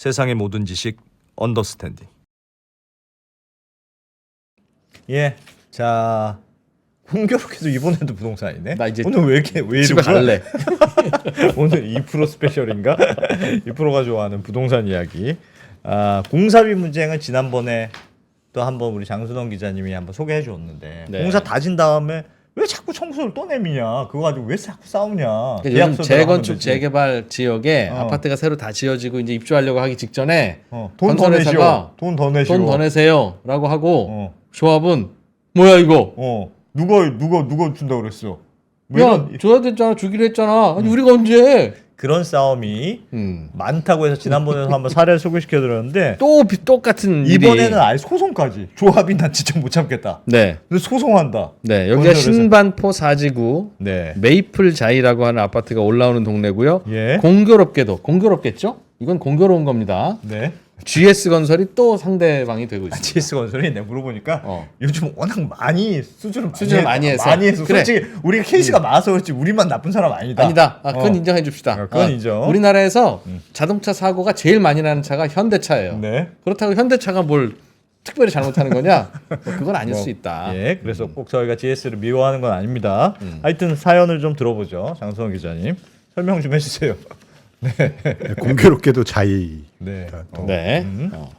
세상의 모든 지식 언더스탠딩. 예, 자 공교롭게도 이번에도 부동산이네. 나 이제 오늘 왜 집에 이러고 갈래. 오늘 2% 스페셜인가? 2%가 좋아하는 부동산 이야기. 공사비 문제는 지난번에 또 한번 우리 장순원 기자님이 한번 소개해 줬는데 네. 공사 다진 다음에 왜 자꾸 청소를 또 내미냐? 그거 가지고 왜 자꾸 싸우냐? 요즘 계약서대로 재건축 하면 되지. 재개발 지역에 어. 아파트가 새로 다 지어지고 이제 입주하려고 하기 직전에 돈 더 내시오. 건설회사가 돈 더 내시오. 돈 더 내세요라고 하고 어. 조합은 뭐야 이거? 누가 준다 그랬어? 뭐 야 이런 줘야 됐잖아, 주기로 했잖아. 아니 우리가 언제? 그런 싸움이 많다고 해서 지난번에도 한번 사례를 소개시켜 드렸는데 또 똑같은 일이. 이번에는 아예 소송까지. 조합이 난 진짜 못 참겠다. 네, 근데 소송한다. 네 여기가 건설회사. 신반포 사지구 네. 메이플 자이라고 하는 아파트가 올라오는 동네고요. 예. 공교롭겠죠? 이건 공교로운 겁니다. 네. GS 건설이 또 상대방이 되고 있습니다. GS 건설이 내가 물어보니까 요즘 워낙 많이 수주를 많이 해서. 많이 해서 그래. 솔직히 우리가 케이스가 많아서 그렇지 우리만 나쁜 사람 아니다. 아니다. 그건 인정해 줍시다. 그건 인정. 우리나라에서 자동차 사고가 제일 많이 나는 차가 현대차예요. 네. 그렇다고 현대차가 뭘 특별히 잘못하는 거냐? 그건 아닐 수 있다. 예, 그래서 꼭 저희가 GS를 미워하는 건 아닙니다. 하여튼 사연을 좀 들어보죠. 장수원 기자님 설명 좀 해주세요. 공교롭게도 자의. 네. 네.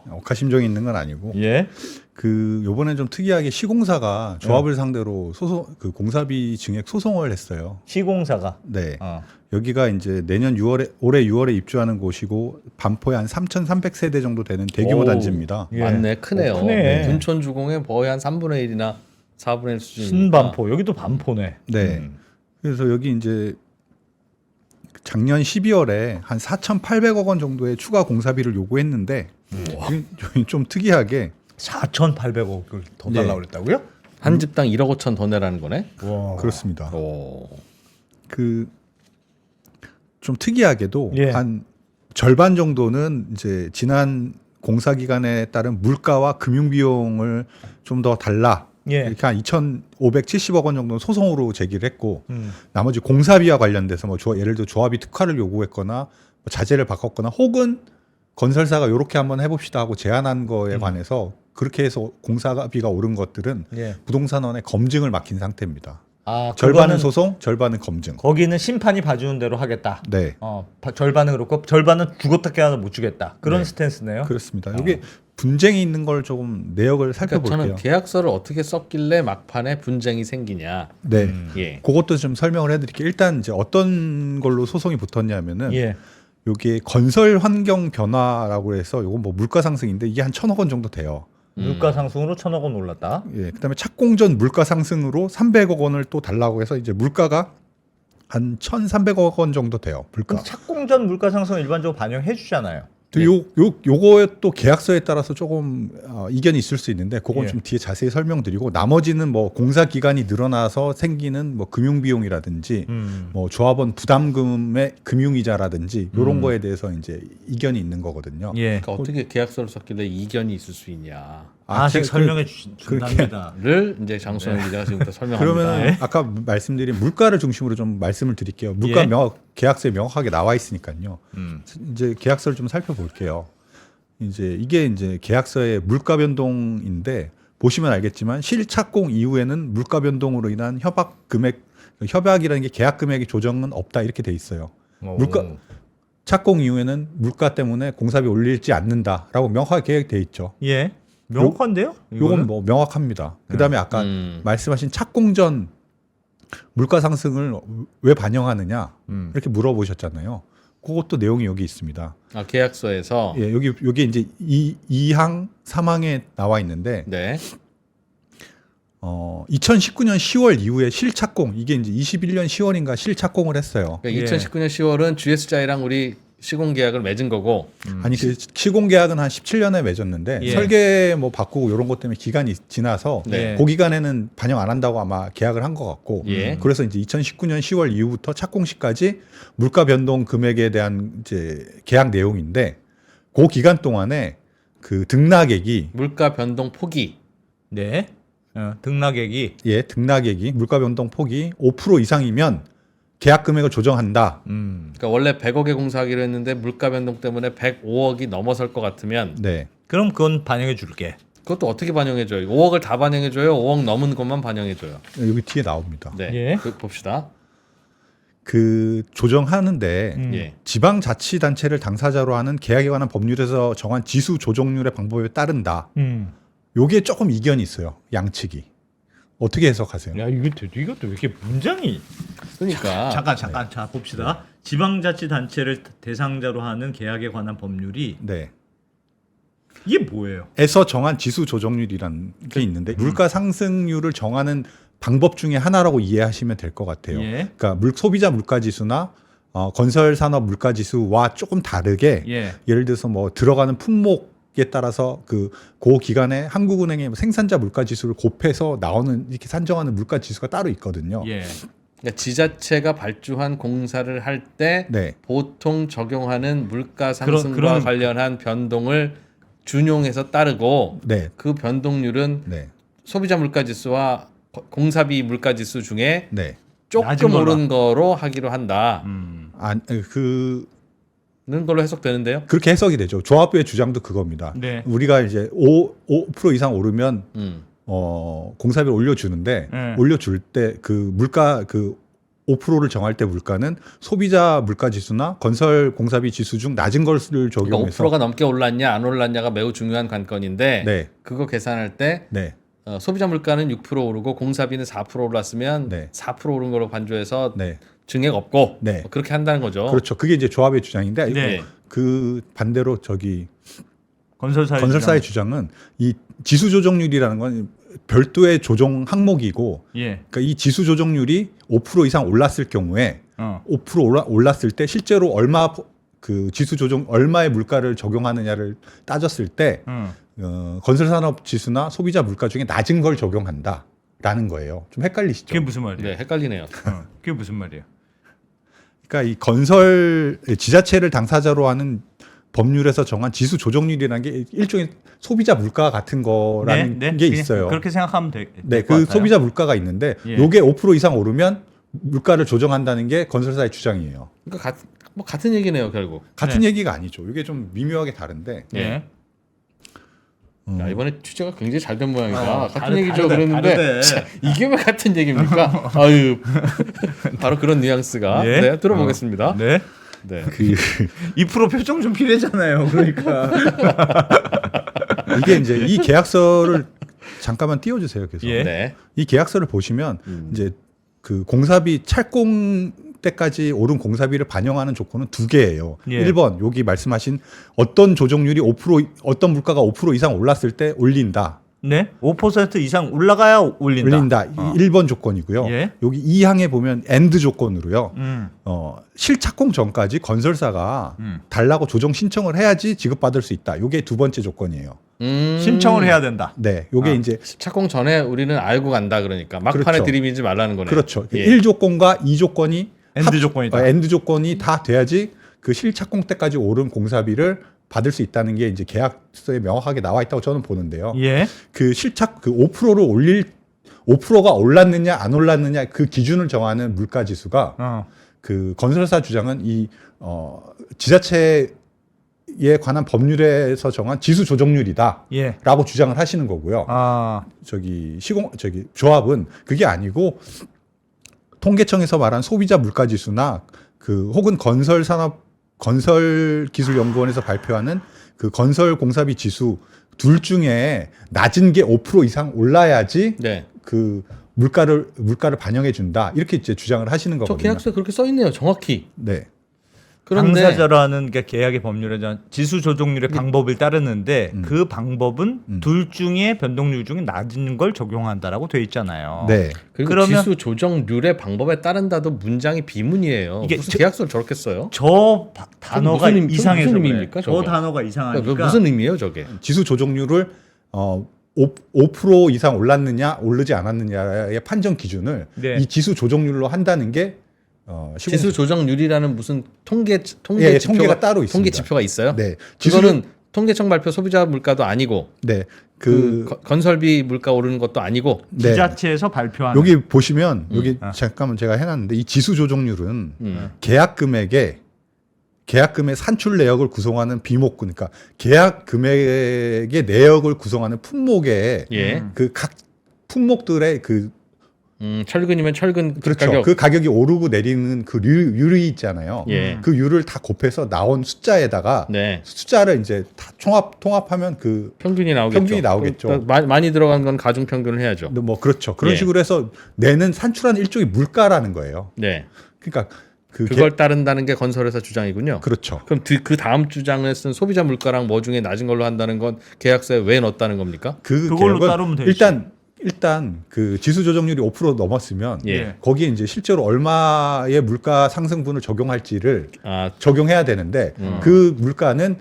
억하심정이 있는 건 아니고. 예. 그 요번에 좀 특이하게 시공사가 조합을 상대로 소송 그 공사비 증액 소송을 했어요. 시공사가. 네. 어. 여기가 이제 내년 6월에 올해 6월에 입주하는 곳이고 반포에 한 3,300세대 정도 되는 대규모 오우. 단지입니다. 예. 맞네, 크네요. 크네. 둔촌 주공의 거의 한 3분의 1이나 4분의 1 수준이니까. 신반포 여기도 반포네. 네. 그래서 여기 이제 작년 12월에 한 4,800억 원 정도의 추가 공사비를 요구했는데 좀 특이하게 4,800억을 더 네. 달라고 그랬다고요? 한 집당 1억 5천 더 내라는 거네. 와. 그렇습니다. 오. 그 좀 특이하게도 예. 한 절반 정도는 이제 지난 공사 기간에 따른 물가와 금융 비용을 좀 더 달라. 예. 이렇게 한 2,570억 원 정도는 소송으로 제기를 했고 음. 나머지 공사비와 관련돼서 뭐 예를 들어 조합이 특화를 요구했거나 뭐 자재를 바꿨거나 혹은 건설사가 이렇게 한번 해봅시다 하고 제안한 거에 관해서 그렇게 해서 공사비가 오른 것들은 예. 부동산원에 검증을 맡긴 상태입니다. 그거는 절반은 소송, 절반은 검증. 거기는 심판이 봐주는 대로 하겠다. 네. 절반은 그렇고 절반은 죽었다 깨어나 못 주겠다. 그런 네. 스탠스네요. 그렇습니다. 여기 분쟁이 있는 걸 조금 내역을 그러니까 살펴볼게요. 저는 계약서를 어떻게 썼길래 막판에 분쟁이 생기냐. 네. 예. 그것도 좀 설명을 해드릴게요. 일단 이제 어떤 걸로 소송이 붙었냐면은 예. 여기에 건설 환경 변화라고 해서 이건 뭐 물가 상승인데 이게 한 1,000억 원 정도 돼요. 물가 상승으로 1,000억 원 올랐다. 예. 그다음에 착공 전 물가 상승으로 300억 원을 또 달라고 해서 이제 물가가 한 1,300억 원 정도 돼요. 물가. 그럼 착공 전 물가 상승 일반적으로 반영해 주잖아요. 요거에 또 계약서에 따라서 조금 이견이 있을 수 있는데 그건 예. 좀 뒤에 자세히 설명드리고 나머지는 뭐 공사 기간이 늘어나서 생기는 뭐 금융 비용이라든지 뭐 조합원 부담금의 금융이자라든지 이런 거에 대해서 이제 이견이 있는 거거든요. 예. 그러니까 어떻게 계약서를 썼길래 이견이 있을 수 있냐. 지금 설명해 준답니다. 를 이제 장수영 기자가 지금부터 설명합니다. 그러면 아까 말씀드린 물가를 중심으로 좀 말씀을 드릴게요. 물가 예. 계약서에 명확하게 나와 있으니까요. 이제 계약서를 좀 살펴볼게요. 이제 이게 이제 계약서의 물가 변동인데 보시면 알겠지만 실착공 이후에는 물가 변동으로 인한 협약이라는 게 계약 금액의 조정은 없다 이렇게 돼 있어요. 물가 착공 이후에는 물가 때문에 공사비 올리지 않는다라고 명확하게 계획돼 있죠. 예. 명확한데요? 요건 뭐 명확합니다. 그다음에 아까 말씀하신 착공 전 물가 상승을 왜 반영하느냐 이렇게 물어보셨잖아요. 그것도 내용이 여기 있습니다. 계약서에서 예, 여기 이제 2항 3항에 나와 있는데 네. 2019년 10월 이후에 실착공 이게 이제 21년 10월인가 실착공을 했어요. 그러니까 2019년 10월은 GS자이랑 우리 시공 계약을 맺은 거고 아니 그 시공 계약은 한 17년에 맺었는데 예. 설계 뭐 바꾸고 이런 것 때문에 기간이 지나서 네. 그 기간에는 반영 안 한다고 아마 계약을 한 것 같고 예. 그래서 이제 2019년 10월 이후부터 착공 시까지 물가 변동 금액에 대한 이제 계약 내용인데 그 기간 동안에 그 등락액이 물가 변동 폭이 네. 등락액이 등락액이 물가 변동 폭이 5% 이상이면 계약 금액을 조정한다. 그러니까 원래 100억에 공사하기로 했는데 물가 변동 때문에 105억이 넘어설 것 같으면 네. 그럼 그건 반영해 줄게. 그것도 어떻게 반영해줘요? 5억을 다 반영해줘요? 5억 넘은 것만 반영해줘요? 여기 뒤에 나옵니다. 네, 예. 봅시다. 그 조정하는데 예. 지방자치단체를 당사자로 하는 계약에 관한 법률에서 정한 지수 조정률의 방법에 따른다. 요게 조금 이견이 있어요. 양측이. 어떻게 해석하세요? 야 이것도 왜 이렇게 문장이? 그러니까 잠깐 자 봅시다. 지방자치단체를 대상자로 하는 계약에 관한 법률이 네. 이게 뭐예요? 에서 정한 지수 조정률이라는 게 있는데 물가 상승률을 정하는 방법 중에 하나라고 이해하시면 될 것 같아요. 예. 그러니까 소비자 물가 지수나 건설 산업 물가 지수와 조금 다르게 예. 예를 들어서 뭐 들어가는 품목에 따라서 그 기간에 한국은행의 생산자 물가 지수를 곱해서 나오는 이렇게 산정하는 물가 지수가 따로 있거든요. 예. 그러니까 지자체가 발주한 공사를 할 때 네. 보통 적용하는 물가 상승과 그런- 관련한 변동을 준용해서 따르고 네. 그 변동률은 네. 소비자 물가 지수와 공사비 물가 지수 중에 네. 낮은 조금 걸로. 오른 거로 하기로 한다는 걸로 해석되는데요. 그렇게 해석이 되죠. 조합부의 주장도 그겁니다. 네. 우리가 이제 5% 이상 오르면 음. 공사비를 올려주는데 네. 올려줄 때 그 물가 그 5%를 정할 때 물가는 소비자 물가 지수나 건설 공사비 지수 중 낮은 것을 그러니까 적용해서 5%가 넘게 올랐냐 안 올랐냐가 매우 중요한 관건인데 네. 그거 계산할 때 네. 소비자 물가는 6% 오르고 공사비는 4% 올랐으면 네. 4% 오른 걸로 간주해서 네. 증액 없고 네. 뭐 그렇게 한다는 거죠. 그렇죠. 그게 이제 조합의 주장인데 네. 그 반대로 저기 건설사의 주장은 이 지수 조정률이라는 건 별도의 조정 항목이고 예. 그러니까 이 지수 조정률이 5% 이상 올랐을 경우에 5% 올랐을 때 실제로 얼마 그 지수 조정 얼마의 물가를 적용하느냐를 따졌을 때 건설산업 지수나 소비자 물가 중에 낮은 걸 적용한다라는 거예요. 좀 헷갈리시죠? 그게 무슨 말이에요? 네, 헷갈리네요. 그게 무슨 말이에요? 그러니까 이 건설 지자체를 당사자로 하는 법률에서 정한 지수 조정률이라는 게 일종의 소비자 물가 같은 거라는 게 그냥 있어요. 그렇게 생각하면 될 네, 것 그 같아요. 소비자 물가가 있는데 예. 요게 5% 이상 오르면 물가를 조정한다는 게 건설사의 주장이에요. 그러니까 같은 얘기네요, 결국. 같은 네. 얘기가 아니죠. 이게 좀 미묘하게 다른데. 예. 야, 이번에 취재가 굉장히 잘 된 모양이다. 같은 다르- 얘기죠. 다르대, 그랬는데 다르대. 자, 이게 왜 같은 얘기입니까? 아유, 바로 그런 뉘앙스가. 예? 네, 들어보겠습니다. 네. 네. 2% 표정 좀 피해잖아요. 그러니까. 이게 이제 이 계약서를 잠깐만 띄워주세요. 계속. 예. 네. 이 계약서를 보시면 이제 그 공사비 착공 때까지 오른 공사비를 반영하는 조건은 두 개예요. 예. 1번 여기 말씀하신 어떤 조정률이 5% 어떤 물가가 5% 이상 올랐을 때 올린다. 네. 5% 이상 올라가야 올린다. 1번 조건이고요. 예. 여기 2항에 보면 엔드 조건으로요. 음. 실착공 전까지 건설사가 달라고 조정 신청을 해야지 지급받을 수 있다. 이게 두 번째 조건이에요. 신청을 해야 된다. 네, 요게 이제 착공 전에 우리는 알고 간다 그러니까 막판에 그렇죠. 들이밀지 말라는 거네요. 그렇죠. 예. 1조건과 2조건이 엔드 조건이다. 엔드 조건이 다 돼야지 그 실착공 때까지 오른 공사비를 받을 수 있다는 게 이제 계약서에 명확하게 나와 있다고 저는 보는데요. 예. 그 실착 그 5%를 올릴 5%가 올랐느냐 안 올랐느냐 그 기준을 정하는 물가 지수가 그 건설사 주장은 이 지자체에 관한 법률에서 정한 지수 조정률이다라고 예. 주장을 하시는 거고요. 저기 조합은 그게 아니고 통계청에서 말한 소비자 물가 지수나 그 혹은 건설기술연구원에서 발표하는 그 건설 공사비 지수 둘 중에 낮은 게 5% 이상 올라야지 네. 그 물가를 반영해 준다. 이렇게 이제 주장을 하시는 저 거거든요. 계약서에 그렇게 써 있네요. 정확히. 네. 그런데 당사자라는 게 계약의 법률에 대한 지수 조정률의 방법을 따르는데 그 방법은 둘 중에 변동률 중에 낮은 걸 적용한다라고 돼 있잖아요. 네. 그리고 그러면- 지수 조정률의 방법에 따른다도 문장이 비문이에요. 이게 무슨 계약서를 저렇게 써요? 저 단어가 무슨 이상해서 무슨 그래. 의미입니까, 저 저게? 단어가 이상하니까. 그러니까 무슨 의미예요, 저게? 지수 조정률을 5% 이상 올랐느냐 오르지 않았느냐의 판정 기준을 네. 이 지수 조정률로 한다는 게 지수 조정률이라는 무슨 통계 예, 지표가 통계가 따로 있습니다. 통계 지표가 있어요? 네. 그거는 통계청 발표 소비자 물가도 아니고 네. 건설비 물가 오르는 것도 아니고 네. 지자체에서 발표하는 여기 보시면 여기 잠깐만 제가 해놨는데 이 지수 조정률은 계약 금액의 산출 내역을 구성하는 비목군, 그러니까 계약 금액의 내역을 구성하는 품목의 예. 그 각 품목들의 그 철근이면 철근 그렇죠. 가격. 그 가격이 오르고 내리는 그 율이 있잖아요. 예. 그 율을 다 곱해서 나온 숫자에다가 네. 숫자를 이제 다 통합하면 그 평균이 나오겠죠. 평균이 나오겠죠. 많이 들어간 건 가중 평균을 해야죠. 뭐 그렇죠. 그런 예. 식으로 해서 내는 산출하는 일종의 물가라는 거예요. 네. 그러니까 그걸 따른다는 게 건설회사 주장이군요. 그렇죠. 그럼 그 다음 주장을 쓴 소비자 물가랑 뭐 중에 낮은 걸로 한다는 건 계약서에 왜 넣었다는 겁니까? 그걸로 계약은 따르면 되지. 일단 그 지수 조정률이 5% 넘었으면 예. 거기에 이제 실제로 얼마의 물가 상승분을 적용할지를 아, 적용해야 되는데 그 물가는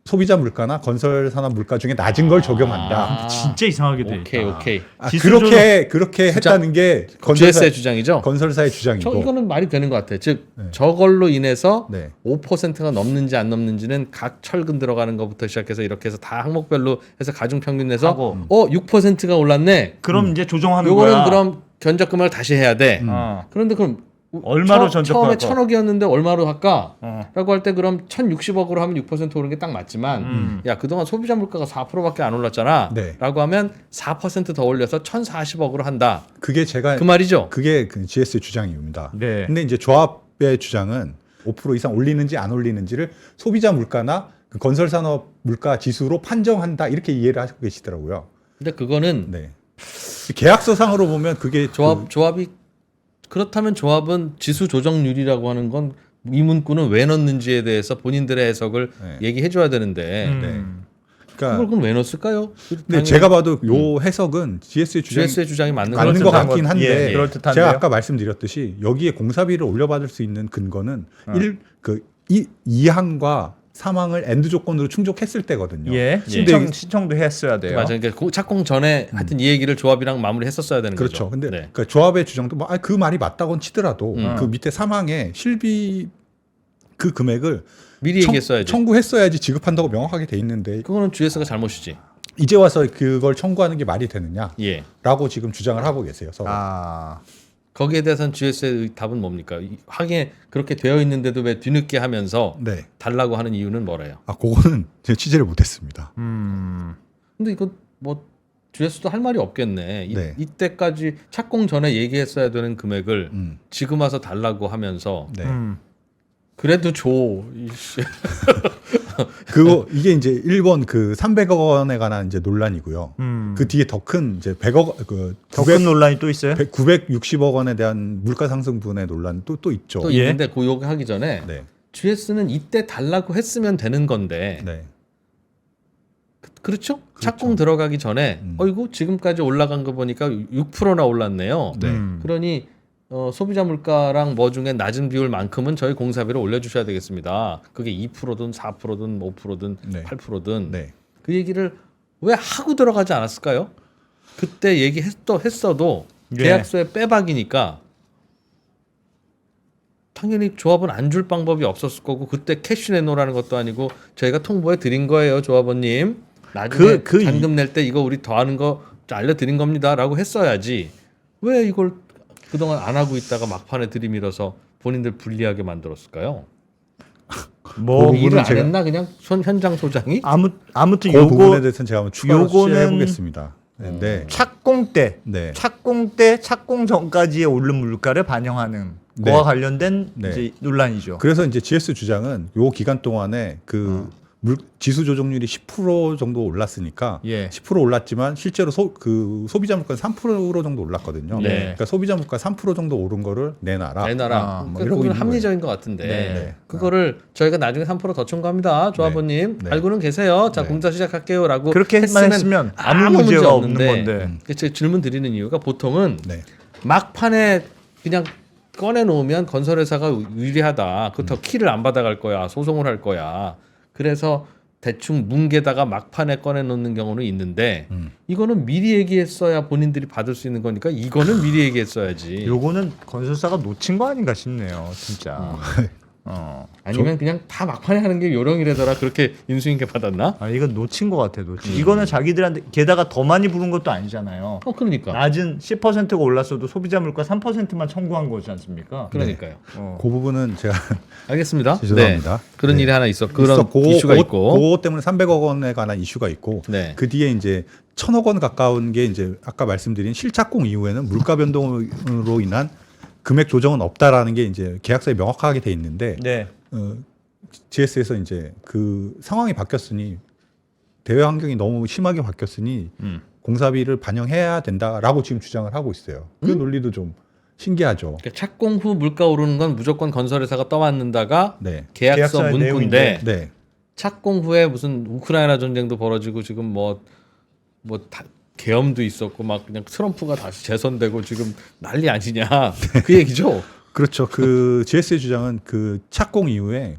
소비자 물가나 건설 산업 물가 중에 낮은 걸 적용한다. 진짜 이상하게 돼 있다. 오케이. 지수 그렇게 주장- 했다는 게 GS의 주장이죠. 건설사의 주장이고. 이거는 말이 되는 것 같아요. 즉 네. 저걸로 인해서 네. 5%가 넘는지 안 넘는지는 각 철근 들어가는 것부터 시작해서 이렇게 해서 다 항목별로 해서 가중 평균 내서 하고. 6%가 올랐네. 그럼 이제 조정하는 요거는 거야. 그럼 견적금을 다시 해야 돼. 어. 그런데 그럼 얼마로 처음에 견적할 거? 1,000억이었는데 얼마로 할까? 어. 라고 할 때 그럼 1,060억으로 하면 6% 오른 게 딱 맞지만 야 그동안 소비자 물가가 4%밖에 안 올랐잖아. 네. 라고 하면 4%더 올려서 1,040억으로 한다. 그게 제가 그 말이죠. 그게 그 GS의 주장입니다. 네. 근데 이제 조합의 주장은 5% 이상 올리는지 안 올리는지를 소비자 물가나 그 건설 산업 물가 지수로 판정한다 이렇게 이해를 하고 계시더라고요. 근데 그거는 네. 계약서상으로 보면 그게 조합이 그렇다면 조합은 지수 조정률이라고 하는 건 이 문구는 왜 넣는지에 대해서 본인들의 해석을 네. 얘기해 줘야 되는데 그러니까 그걸 그럼 왜 넣었을까요? 근데 제가 봐도 요 해석은 GS의 주장이 GS의 주장이 맞는 맞는 것 같은데. 같긴 한데 예, 그럴듯한데요. 제가 아까 말씀드렸듯이 여기에 공사비를 올려받을 수 있는 근거는 이 2항과 3항을 엔드 조건으로 충족했을 때거든요. 예. 신청도 했어야 돼요. 맞아요. 그러니까 착공 전에 하여튼 이 얘기를 조합이랑 마무리했었어야 되는 그렇죠. 거죠. 근데 네. 그러니까 조합의 주장도 그 말이 맞다고는 치더라도 그 밑에 3항에 실비 그 금액을 미리 얘기했어야지. 청구했어야지 지급한다고 명확하게 돼 있는데 그거는 GS가 잘못이지. 이제 와서 그걸 청구하는 게 말이 되느냐라고 예. 지금 주장을 하고 계세요. 서로. 거기에 대해서는 GS의 답은 뭡니까? 하기에 그렇게 되어 있는데도 왜 뒤늦게 하면서 네. 달라고 하는 이유는 뭐래요? 그거는 제가 취재를 못했습니다. 근데 이거 뭐 GS도 할 말이 없겠네. 네. 이때까지 착공 전에 얘기했어야 되는 금액을 지금 와서 달라고 하면서 네. 그래도 줘. 이씨. 이게 이제 1번 그 300억 원에 관한 이제 논란이고요. 그 뒤에 더 큰 이제 100억 더 큰 논란이 또 있어요? 960억 원에 대한 물가 상승분의 논란 또 있죠. 또 예. 있는데 그 요구 하기 전에 네. GS는 이때 달라고 했으면 되는 건데 네. 그렇죠? 착공 들어가기 전에 어이구 지금까지 올라간 거 보니까 6%나 올랐네요. 네. 그러니 소비자 물가랑 뭐 중에 낮은 비율만큼은 저희 공사비를 올려주셔야 되겠습니다. 그게 2%든 4%든 5%든 네. 8%든 네. 그 얘기를 왜 하고 들어가지 않았을까요? 그때 얘기했어도 예. 계약서에 빼박이니까 당연히 조합은 안 줄 방법이 없었을 거고 그때 캐시 내놓으라는 것도 아니고 저희가 통보해 드린 거예요, 조합원님. 나중에 잔금 낼 때 이거 우리 더하는 거 알려드린 겁니다라고 했어야지. 왜 이걸 그동안 안 하고 있다가 막판에 들이밀어서 본인들 불리하게 만들었을까요? 뭐 일을 안 제가- 했나 그냥 현장 소장이? 아무튼 그 부분에 요거 대해서는 제가 한번 추가로 요거는 취재해 보겠습니다. 네. 착공 때 네. 착공 전까지의 오른 물가를 반영하는 네. 거와 관련된 네. 이제 논란이죠. 그래서 이제 GS 주장은 요 기간 동안에 그 지수 조정률이 10% 정도 올랐으니까 예. 10% 올랐지만 실제로 소비자 물가는 3% 정도 올랐거든요. 네. 그러니까 소비자 물가 3% 정도 오른 거를 내놔라. 내놔라. 뭐 그러니까 이러고 그건 있는 합리적인 것 같은데 네. 그거를 저희가 나중에 3%더 청구합니다. 조합원님 네. 알고는 계세요. 자 네. 공사 시작할게요라고 그렇게만 했으면 아무 문제가 없는 건데. 제가 질문 드리는 이유가 보통은 네. 막판에 그냥 꺼내 놓으면 건설회사가 유리하다. 그 더 키를 안 받아갈 거야. 소송을 할 거야. 그래서 대충 뭉개다가 막판에 꺼내 놓는 경우는 있는데 이거는 미리 얘기했어야 본인들이 받을 수 있는 거니까 이거는 미리 얘기했어야지. 요거는 건설사가 놓친 거 아닌가 싶네요, 진짜. 아니면 그냥 다 막판에 하는 게 요령이라더라 그렇게 인수인계 받았나? 아, 이건 놓친 것 같아, 놓친. 이거는 자기들한테 게다가 더 많이 부른 것도 아니잖아요. 그러니까. 낮은 10%가 올랐어도 소비자 물가 3%만 청구한 거지 않습니까? 그러니까요. 그 부분은 제가 알겠습니다. 죄송합니다. 네. 그런 네. 일이 하나 그런 이슈가 있고. 그거 때문에 300억 원에 관한 이슈가 있고 네. 그 뒤에 이제 1,000억 원 가까운 게 이제 아까 말씀드린 실착공 이후에는 물가 변동으로 인한 금액 조정은 없다라는 게 이제 계약서에 명확하게 돼 있는데 네. GS에서 이제 그 상황이 바뀌었으니 대외 환경이 너무 심하게 바뀌었으니 공사비를 반영해야 된다라고 지금 주장을 하고 있어요. 그 논리도 좀 신기하죠. 그러니까 착공 후 물가 오르는 건 무조건 건설회사가 떠안는다가 네. 계약서 계약서의 문구인데 네. 착공 후에 무슨 우크라이나 전쟁도 벌어지고 지금 뭐 계엄도 있었고 막 그냥 트럼프가 다시 재선되고 지금 난리 아니냐 그 얘기죠. 그렇죠. 그 GS의 주장은 그 착공 이후에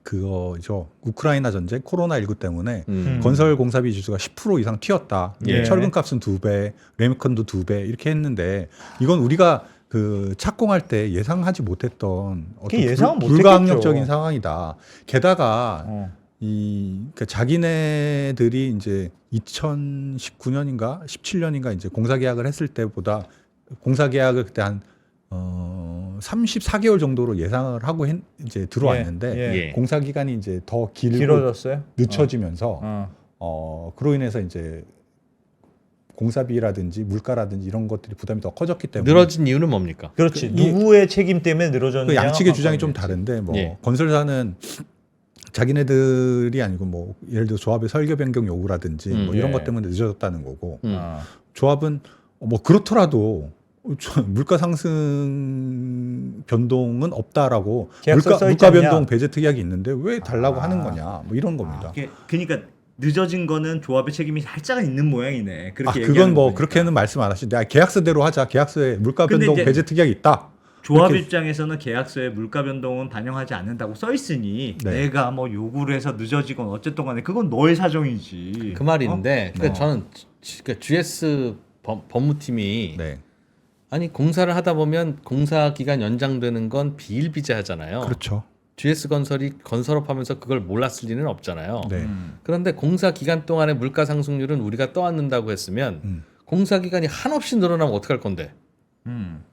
그거죠. 우크라이나 전쟁, 코로나19 때문에 건설 공사비 지수가 10% 이상 튀었다. 예. 철근값은 2배, 레미컨도 2배 이렇게 했는데 이건 우리가 그 착공할 때 예상하지 못했던 어떤 예상은 불가항력적인 못했겠죠. 상황이다. 게다가 그러니까 자기네들이 이제 2019년인가 17년인가 이제 공사 계약을 했을 때보다 공사 계약을 그때 한 34개월 정도로 예상을 하고 이제 들어왔는데 예. 공사 기간이 이제 더 길어졌어요? 늦춰지면서 그로 인해서 이제 공사비라든지 물가라든지 이런 것들이 부담이 더 커졌기 때문에 늘어진 이유는 뭡니까? 그렇지. 누구의 책임 때문에 그 늘어졌느냐? 양측의 주장이 좀 다른데 뭐 예. 건설사는 자기네들이 아니고 뭐 예를 들어 조합의 설계 변경 요구라든지 뭐 이런 예. 것 때문에 늦어졌다는 거고 아. 조합은 뭐 그렇더라도 물가 상승 변동은 없다라고 계약서 써 있지 물가 않냐? 변동 배제 특약이 있는데 왜 달라고 하는 거냐 뭐 이런 겁니다. 그러니까 늦어진 거는 조합의 책임이 살짝 있는 모양이네. 그렇게 그건 뭐 그렇게는 말씀 안 하시는데 계약서대로 하자. 계약서에 물가 근데 변동 이제 배제 특약이 있다. 조합 이렇게- 입장에서는 계약서에 물가 변동은 반영하지 않는다고 써 있으니 네. 내가 뭐 요구를 해서 늦어지건 어쨌든 간에 그건 너의 사정이지. 그 말인데 그러니까 네. 저는 그러니까 GS 법무팀이 네, 아니 공사를 하다 보면 공사 기간 연장되는 건 비일비재하잖아요. 그렇죠. GS 건설이 건설업하면서 그걸 몰랐을 리는 없잖아요. 네, 그런데 공사 기간 동안의 물가 상승률은 우리가 떠안는다고 했으면 공사 기간이 한없이 늘어나면 어떡할 건데?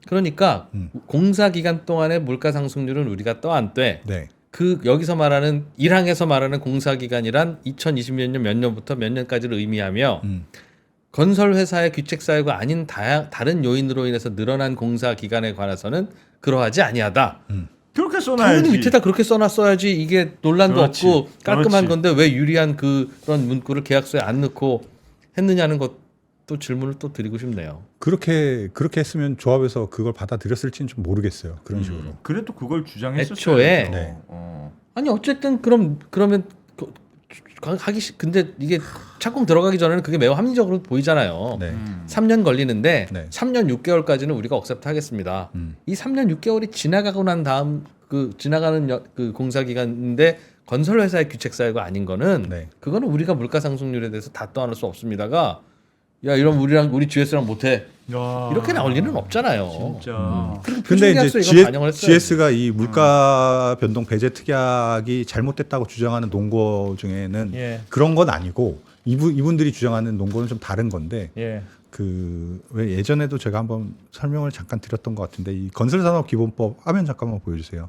그러니까 공사 기간 동안의 물가 상승률은 우리가 떠안되 네, 그 여기서 말하는 1항에서 말하는 공사 기간이란 2020년 몇 년부터 몇 년까지를 의미하며 건설 회사의 귀책 사유가 아닌 다른 요인으로 인해서 늘어난 공사 기간에 관해서는 그러하지 아니하다. 그렇게 써놔야지. 당연히 밑에다 그렇게 써놨어야지 이게 논란도 그렇지. 없고 깔끔한 그렇지. 건데 왜 유리한 그런 문구를 계약서에 안 넣고 했느냐는 것도 질문을 또 드리고 싶네요. 그렇게 했으면 조합에서 그걸 받아들였을지는 좀 모르겠어요. 그런 식으로. 그래도 그걸 주장했었어요. 애초에. 네. 아니 어쨌든 그러면 근데 이게 착공 들어가기 전에는 그게 매우 합리적으로 보이잖아요. 네. 3년 걸리는데 네. 3년 6개월까지는 우리가 억셉트 하겠습니다. 이 3년 6개월이 지나가고 난 다음 지나가는 그 공사 기간인데 건설 회사의 귀책 사유가 아닌 거는 네. 그거는 우리가 물가 상승률에 대해서 다 떠안을 수 없습니다가 야 이런 우리 GS랑 못해 야, 이렇게 나올 리는 없잖아요. 진짜. 그리고 근데 이제 표준계약서에 이건 반영을 했어요. GS가 이 물가 변동 배제 특약이 잘못됐다고 주장하는 논거 중에는 예. 그런 건 아니고 이분들이 주장하는 논거는 좀 다른 건데 예. 그 왜 예전에도 제가 한번 설명을 잠깐 드렸던 것 같은데 이 건설산업기본법 화면 잠깐만 보여주세요.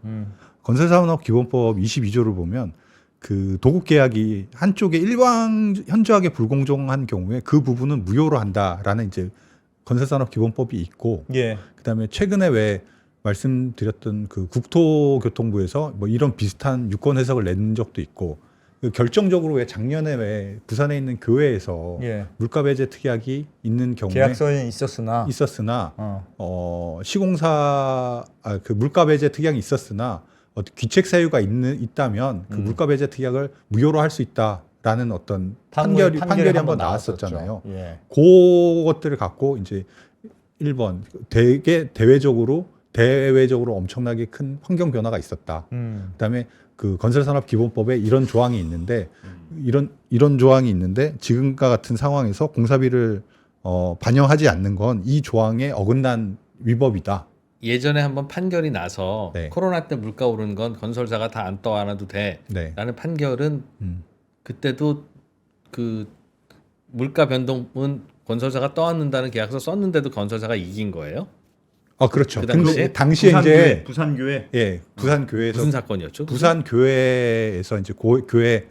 건설산업기본법 22조를 보면 그 도급 계약이 한쪽에 현저하게 불공정한 경우에 그 부분은 무효로 한다라는 이제 건설산업기본법이 있고 예. 그다음에 최근에 왜 말씀드렸던 그 국토교통부에서 뭐 이런 비슷한 유권 해석을 낸 적도 있고 그 결정적으로 왜 작년에 왜 부산에 있는 교회에서 예. 물가 배제 특약이 있는 경우에 계약서는 있었으나 있었으나 어. 그 물가 배제 특약이 있었으나 귀책 사유가 있다면 그 물가 배제 특약을 무효로 할 수 있다라는 어떤 판결이 한번 나왔었잖아요. 예. 그것들을 갖고 이제 1번 되게 대외적으로 엄청나게 큰 환경 변화가 있었다. 그다음에 그 건설산업기본법에 이런 조항이 있는데 이런 조항이 있는데 지금과 같은 상황에서 공사비를 반영하지 않는 건 이 조항에 어긋난 위법이다. 예전에 한번 판결이 나서 네. 코로나 때 물가 오르는 건 건설사가 다 안 떠안아도 돼라는 네. 판결은 그때도 그 물가 변동은 건설사가 떠안는다는 계약서 썼는데도 건설사가 이긴 거예요? 그렇죠. 그 근데 당시에? 당시에 이제 부산교회 부산 교회에서 무슨 사건이었죠? 부산 교회에서 이제 교회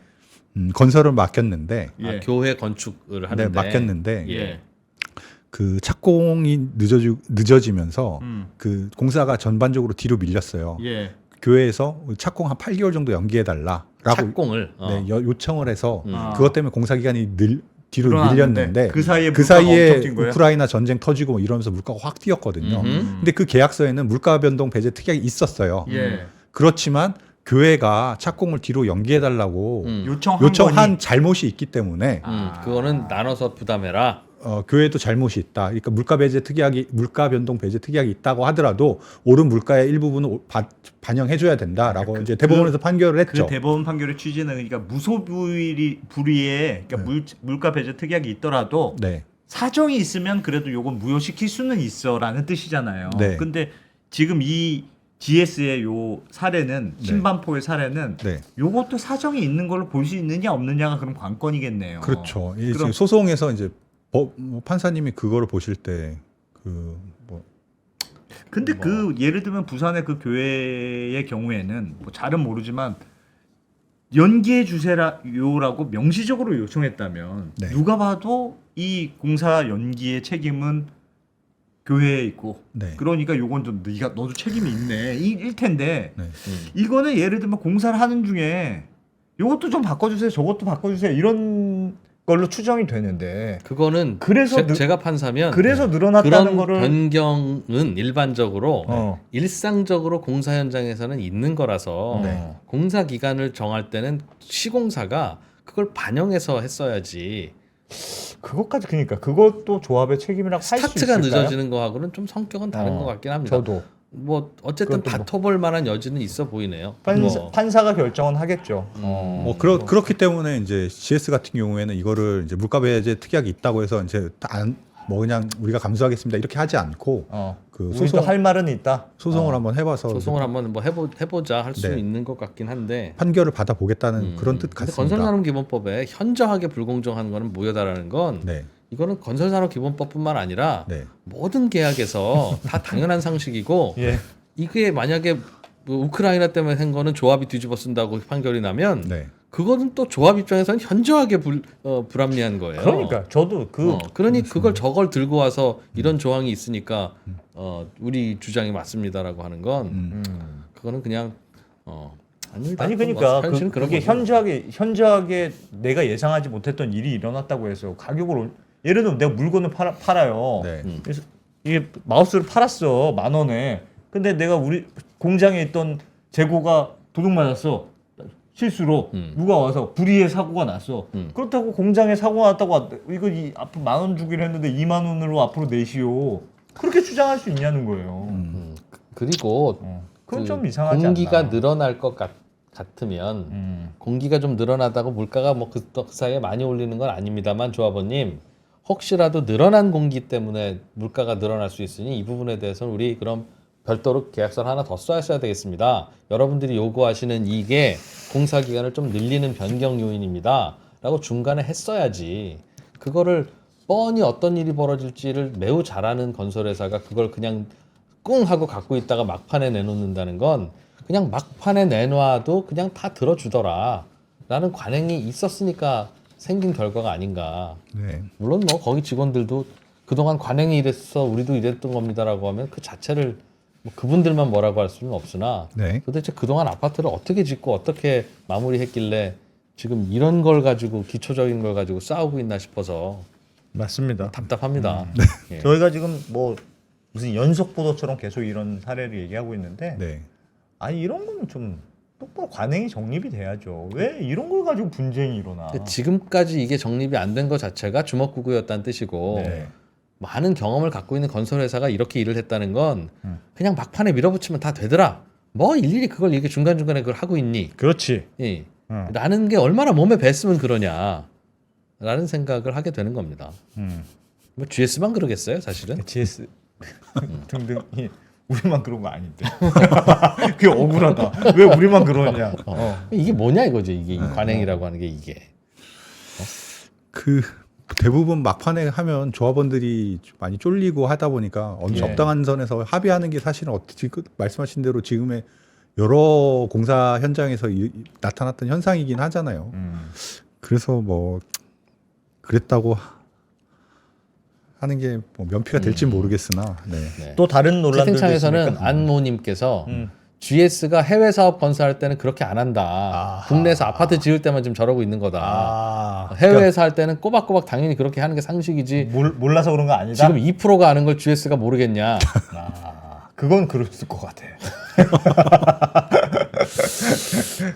건설을 맡겼는데 예. 교회 건축을 하는데 맡겼는데 예. 그 착공이 늦어지면서 그 공사가 전반적으로 뒤로 밀렸어요. 예. 교회에서 착공 한 8개월 정도 연기해 달라라고 착공을 요청을 해서 아. 그것 때문에 공사 기간이 뒤로 늘어났는데 밀렸는데 그 사이에 물가가 엄청 뛴 거예요? 우크라이나 전쟁 터지고 뭐 이러면서 물가가 확 뛰었거든요. 음흠. 근데 그 계약서에는 물가 변동 배제 특약이 있었어요. 예. 그렇지만 교회가 착공을 뒤로 연기해 달라고 요청한 요청한 잘못이 있기 때문에 그거는 나눠서 부담해라. 교회도 잘못이 있다. 그러니까 물가 변동 배제 특약이 있다고 하더라도 오른 물가의 일부분을 반영해줘야 된다라고 이제 대법원에서 판결을 했죠. 그 대법원 판결의 취지는 그러니까 무소불위에 그러니까 물가 배제 특약이 있더라도 네. 사정이 있으면 그래도 요건 무효시킬 수는 있어라는 뜻이잖아요. 네. 근데 지금 이 GS의 요 사례는 신반포의 사례는 네. 요것도 사정이 있는 걸로 볼 수 있느냐 없느냐가 그럼 관건이겠네요. 그렇죠. 이 그럼- 지금 소송에서 이제 판사님이 그거를 보실 때 근데 그 예를 들면 부산의 그 교회의 경우에는 뭐 잘은 모르지만 연기해 주세요라고 명시적으로 요청했다면 네. 누가 봐도 이 공사 연기의 책임은 교회에 있고 네. 그러니까 요건 좀 너도 책임이 있네 일 텐데 네. 이거는 예를 들면 공사를 하는 중에 요것도 좀 바꿔주세요 저것도 바꿔주세요 이런 걸로 추정이 되는데 그거는 그래서 제가 판사면 그래서 늘어났다는 그런 거를 변경은 일반적으로 어. 일상적으로 공사 현장에서는 있는 거라서 네. 공사 기간을 정할 때는 시공사가 그걸 반영해서 했어야지. 그것까지 그러니까 그것도 조합의 책임이라고 할 수 있을까요? 스타트가 늦어지는 거하고는 좀 성격은 다른 것 같긴 합니다. 저도 뭐 어쨌든 그것도 뭐- 다퉈볼 만한 여지는 있어 보이네요. 뭐. 판사가 결정은 하겠죠. 그렇기 때문에 이제 GS 같은 경우에는 이거를 이제 물가 배제 특약이 있다고 해서 이제 뭐 그냥 우리가 감수하겠습니다 이렇게 하지 않고 그 우리도 할 말은 있다. 소송을 한번 해봐서 소송을 한번 뭐 해보자 할 수 네. 있는 것 같긴 한데 판결을 받아보겠다는 그런 뜻 근데 같습니다. 건설산업기본법에 현저하게 불공정한 거는 무효다라는 건 네, 이거는 건설산업기본법뿐만 아니라 네, 모든 계약에서 다 당연한 상식이고 예. 이게 만약에 뭐 우크라이나 때문에 한 거는 조합이 뒤집어 쓴다고 판결이 나면 네. 그거는 또 조합 입장에서는 현저하게 불합리한 거예요. 그러니까 저도 그러니 그걸 저걸 들고 와서 이런 조항이 있으니까 우리 주장이 맞습니다라고 하는 건 그거는 그냥 아닙니다. 아니 그러니까 현실은 그런 그게 거죠. 현저하게 내가 예상하지 못했던 일이 일어났다고 해서 가격을 예를 들면 내가 물건을 팔아요. 네. 그래서 이게 마우스를 팔았어 10,000원에. 근데 내가 우리 공장에 있던 재고가 도둑 맞았어. 실수로 누가 와서 불의의 사고가 났어. 그렇다고 공장에 사고가 났다고 이거 앞으로 10,000원 주기로 했는데 20,000원으로 앞으로 내시오. 그렇게 주장할 수 있냐는 거예요. 그리고 그건 그 좀 이상하지 공기가 않나. 늘어날 것 같으면 공기가 좀 늘어나다고 물가가 뭐 그 사이에 많이 올리는 건 아닙니다만 조합원님 혹시라도 늘어난 공기 때문에 물가가 늘어날 수 있으니 이 부분에 대해서는 우리 그럼 별도로 계약서를 하나 더 써야 되겠습니다. 여러분들이 요구하시는 이게 공사 기간을 좀 늘리는 변경 요인입니다. 라고 중간에 했어야지. 그거를 뻔히 어떤 일이 벌어질지를 매우 잘 아는 건설회사가 그걸 그냥 꿍 하고 갖고 있다가 막판에 내놓는다는 건 그냥 막판에 내놔도 그냥 다 들어주더라. 라는 관행이 있었으니까 생긴 결과가 아닌가. 네. 물론 뭐 거기 직원들도 그동안 관행이 이랬어 우리도 이랬던 겁니다라고 하면 그 자체를 뭐 그분들만 뭐라고 할 수는 없으나 네. 도대체 그동안 아파트를 어떻게 짓고 어떻게 마무리했길래 지금 이런 걸 가지고 기초적인 걸 가지고 싸우고 있나 싶어서 맞습니다. 답답합니다. 예. 저희가 지금 뭐 무슨 연속 보도처럼 계속 이런 사례를 얘기하고 있는데 네. 아니 이런 거는 좀 똑바로 관행이 정립이 돼야죠. 왜 이런 걸 가지고 분쟁이 일어나? 근데 지금까지 이게 정립이 안 된 것 자체가 주먹구구였다는 뜻이고 네. 많은 경험을 갖고 있는 건설회사가 이렇게 일을 했다는 건 그냥 막판에 밀어붙이면 다 되더라. 뭐 일일이 그걸 이렇게 중간중간에 그걸 하고 있니? 그렇지. 예. 라는 게 얼마나 몸에 뱄으면 그러냐. 라는 생각을 하게 되는 겁니다. 뭐 GS만 그러겠어요, 사실은? GS 등등이 우리만 그런 거 아닌데. 그게 억울하다. 왜 우리만 그러냐. 이게 뭐냐 이거지 이게 이 관행이라고 하는 게 이게. 그 대부분 막판에 하면 조합원들이 많이 쫄리고 하다 보니까 어느 예. 적당한 선에서 합의하는 게 사실은 어떻게 말씀하신 대로 지금의 여러 공사 현장에서 나타났던 현상이긴 하잖아요. 그래서 뭐 그랬다고 하는 게 뭐 면피가 될지 모르겠으나 네. 네. 또 다른 논란들도 채팅창에서는 있습니까? 안모님께서 GS가 해외 사업 건설할 때는 그렇게 안 한다. 아하. 국내에서 아파트 지을 때만 지금 저러고 있는 거다. 아, 해외에서 할 때는 꼬박꼬박 당연히 그렇게 하는 게 상식이지. 몰라서 그런 거 아니다. 지금 2%가 아는 걸 GS가 모르겠냐. 그건 그럴 것 같아.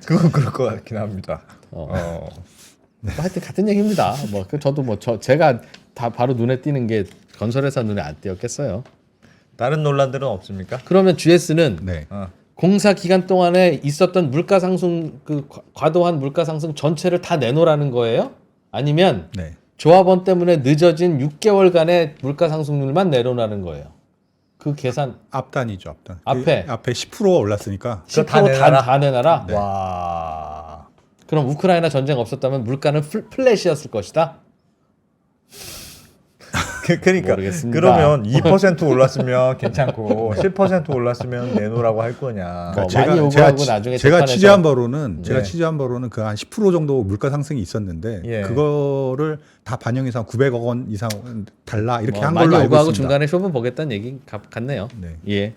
그건 그럴 것 같긴 합니다. 뭐 하여튼 같은 얘기입니다. 뭐 저도 제가 다 바로 눈에 띄는 게 건설회사 눈에 안 띄었겠어요. 다른 논란들은 없습니까? 그러면 GS는 네. 공사 기간 동안에 있었던 물가 상승 그 과도한 물가 상승 전체를 다 내놓으라는 거예요? 아니면 네. 조합원 때문에 늦어진 6개월간의 물가 상승률만 내놓으라는 거예요? 그 계산 앞단이죠, 앞단. 앞에. 앞에 10%가 올랐으니까 10% 다 내놔라? 다 내놔라? 네. 와. 그럼 우크라이나 전쟁 없었다면 물가는 플랫이었을 것이다? 그러니까 모르겠습니다. 그러면 2% 올랐으면 괜찮고 10% 올랐으면 내놓으라고 할 거냐. 뭐 많이 요구하고 나중에 제가 재판에서- 취재한 바로는 네. 그 한 10% 정도 물가 상승이 있었는데 예. 그거를 다 반영해서 900억 원 이상 달라 이렇게 한 많이 걸로 알고 요구하고 있습니다. 중간에 쇼부 보겠다는 얘기 같네요. 네. 예.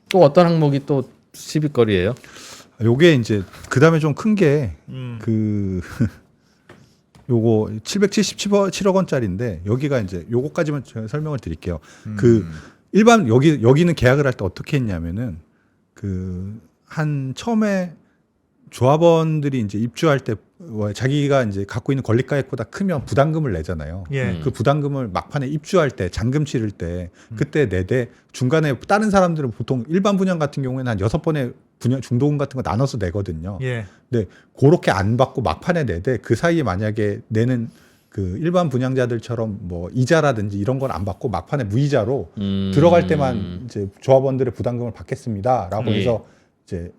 또 어떤 항목이 또 시비거리예요? 요게 이제 그다음에 좀 큰 게 그 요거 777억 원짜리인데 여기가 이제 요거까지만 제가 설명을 드릴게요. 그 일반 여기는 계약을 할 때 어떻게 했냐면은 그 한 처음에 조합원들이 이제 입주할 때 자기가 이제 갖고 있는 권리가액보다 크면 부담금을 내잖아요. 예. 그 부담금을 막판에 입주할 때 잔금 치를 때 그때 내되 중간에 다른 사람들은 보통 일반 분양 같은 경우에는 한 6번의 분양 중도금 같은 거 나눠서 내거든요. 예. 근데 그렇게 안 받고 막판에 내되 그 사이에 만약에 내는 그 일반 분양자들처럼 뭐 이자라든지 이런 건 안 받고 막판에 무이자로 들어갈 때만 이제 조합원들의 부담금을 받겠습니다라고 예. 해서 이제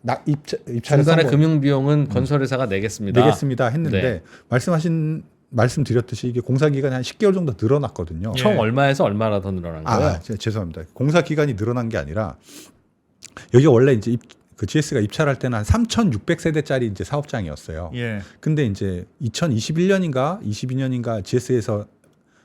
입찰을 중간에 금융 비용은 건설회사가 내겠습니다. 내겠습니다 했는데 네. 말씀드렸듯이 이게 공사 기간이 한 10개월 정도 늘어났거든요. 총 얼마에서 얼마나 더 늘어난 거예요? 죄송합니다. 공사 기간이 늘어난 게 아니라 여기 원래 이제 그 GS가 입찰할 때는 한 3,600세대짜리 이제 사업장이었어요. 예. 근데 이제 2021년인가 22년인가 GS에서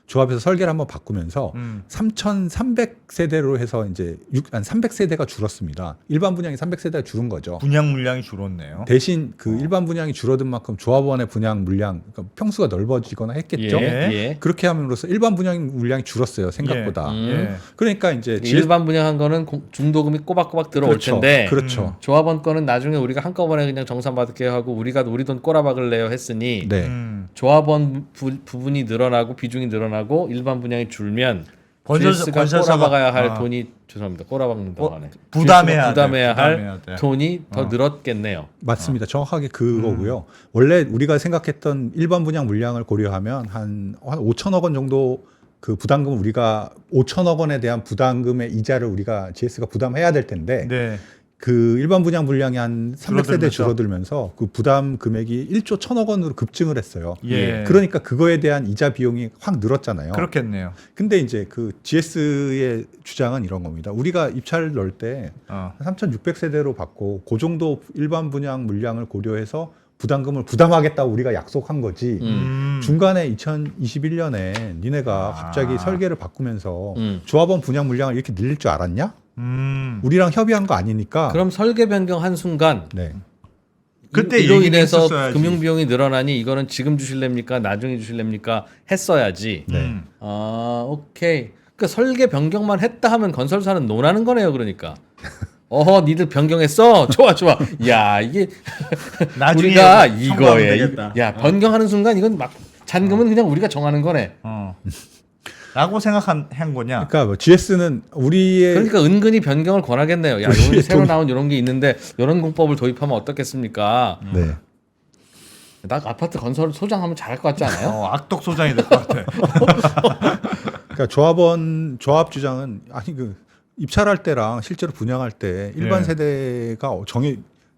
조합에서 설계를 한번 바꾸면서 3,300세대로 해서 이제 한 300세대가 줄었습니다. 일반 분양이 300세대가 줄은 거죠. 분양 물량이 줄었네요. 대신 그 일반 분양이 줄어든 만큼 조합원의 분양 물량, 그러니까 평수가 넓어지거나 했겠죠. 예. 그렇게 함으로써 일반 분양 물량이 줄었어요, 생각보다. 예. 그러니까 이제 일반 분양한 거는 중도금이 꼬박꼬박 들어올 그렇죠. 텐데 그렇죠. 조합원 거는 나중에 우리가 한꺼번에 그냥 정산받게 하고 우리 돈 꼬라박을 내요 했으니 네. 조합원 부분이 늘어나고 비중이 늘어나고 일반 분양이 줄면 GS가 건설사가- 꼬라박아야 할 돈이 죄송합니다. 꼬라박는 동안에 부담해야 부담해야 할 부담해야 돼. 돈이 더 늘었겠네요. 맞습니다. 정확하게 그거고요. 원래 우리가 생각했던 일반 분양 물량을 고려하면 한 5천억 원 정도 그 부담금 우리가 5천억 원에 대한 부담금의 이자를 우리가 GS가 부담해야 될 텐데 네. 그 일반 분양 물량이 한 300세대 줄어들면서. 줄어들면서 그 부담 금액이 1조 1천억 원으로 급증을 했어요. 예. 그러니까 그거에 대한 이자 비용이 확 늘었잖아요. 그렇겠네요. 근데 이제 그 GS의 주장은 이런 겁니다. 우리가 입찰을 넣을 때 3,600세대로 받고 그 정도 일반 분양 물량을 고려해서 부담금을 부담하겠다고 우리가 약속한 거지. 중간에 2021년에 니네가 갑자기 설계를 바꾸면서 조합원 분양 물량을 이렇게 늘릴 줄 알았냐? 우리랑 협의한 거 아니니까. 그럼 설계 변경한 순간 네. 그때 이로 얘기를 인해서 했었어야지. 금융 비용이 늘어나니 이거는 지금 주실랍니까? 나중에 주실랍니까? 했어야지. 네. 아, 오케이. 그러니까 설계 변경만 했다 하면 건설사는 논하는 거네요, 그러니까. 어허, 니들 변경했어? 좋아, 좋아. 야, 이게 나중에 우리가 청구하면 이거에 되겠다. 야, 변경하는 순간 이건 막 잔금은 그냥 우리가 정하는 거네. 라고 생각한 거냐? 그러니까 뭐 GS는 우리의 그러니까 은근히 변경을 권하겠네요. 야, 요런 새로 나온 이런 게 있는데 이런 공법을 도입하면 어떻겠습니까? 네. 나 아파트 건설 소장하면 잘할 것 같지 않아요? 악덕 소장이 될 것 같아. 그러니까 조합 주장은 아니 그 입찰할 때랑 실제로 분양할 때 일반 네. 세대가